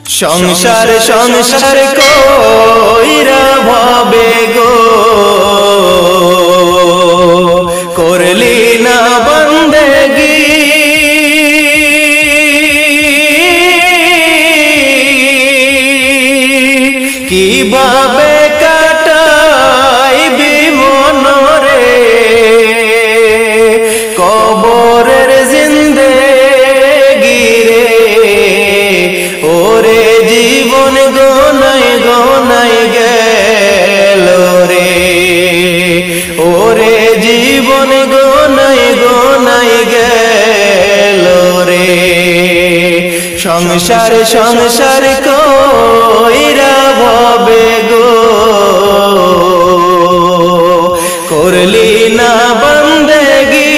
সংসার সংসার কইরা ভাবে গো করলি না বন্দেগি কিভাবে কাটাইবি মনরে কবরের জিন্দেগি রে ওরে জীবন গোনাই গোনাই গেল রে ওরে জীবন গোনাই গোনাই গেল রে সংসার সংসার কইরা ভাবে গো করলি না বন্দেগি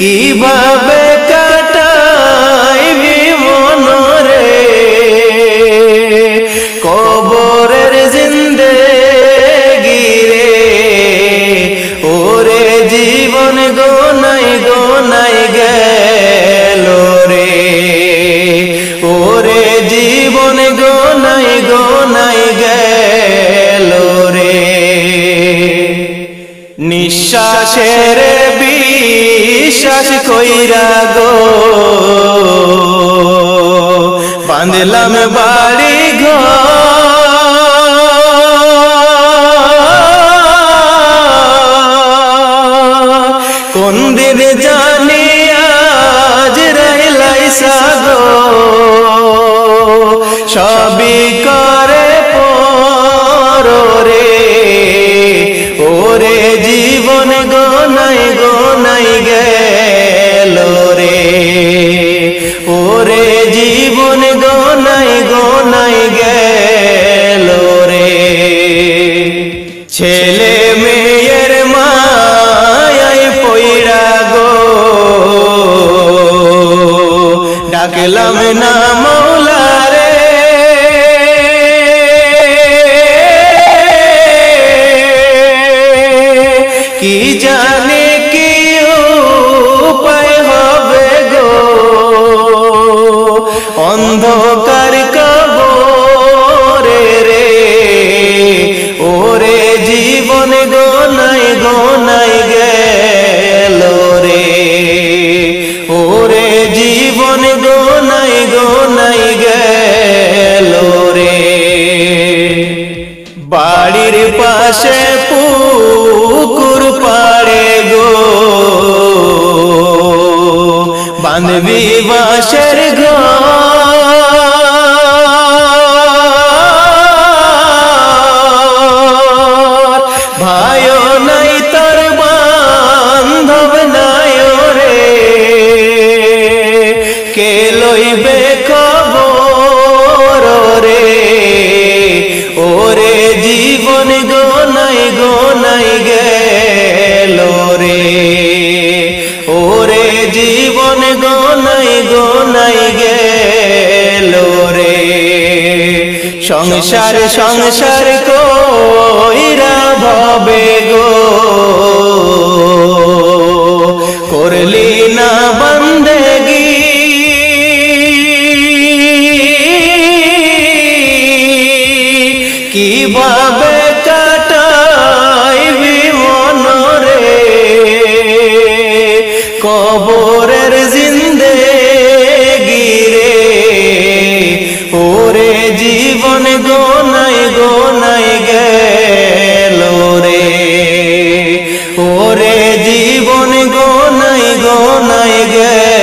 কিভাবে কাটাইবি মনরে কবরের জিন্দেগি রে ওরে জীবন গোনাই গোনাই গেল রে ওরে জীবন গোনাই গোনাই গেল রে নিঃশ্বাসের বিশ্বাস কইরা গো বাঁধলাম বাড়ি ঘর কোন দিন জানি আজ রাইলাইসা গো সবই করে পরে ওরে জীবন গোনাই গোনাই গেল রে ওরে জীবন গোনাই গোনাই গেল রে ছেলে মেয়ের মায়ায় পইরা গো ডাকলাম না মৌলা রে কি জানে কি উপায় হবে গো অন্ধকার কবরে রে ওরে জীবন গোনাই গোনাই গেল রে ওরে জীবন গোনাই গোনাই গেল রে বাড়ির পাশে পুকুর পাড়ে গো বাঁধবি বাঁশের ঘর ভাইও নাই তোর বান্ধব নাই রে কে লইবে খবর রে ওরে জীবন গোনাই গোনাই গেল রে ওরে জীবন গোনাই গোনাই গেল রে সংসার সংসার কইরা ভাবে গো করলি না বন্দেগি কিভাবে কাটাইবি মনরে কবরের জিন্দেগি রে ওরে জীবন গোনাই গোনাই গেল রে ওরে জীবন গোনাই গোনাই গেল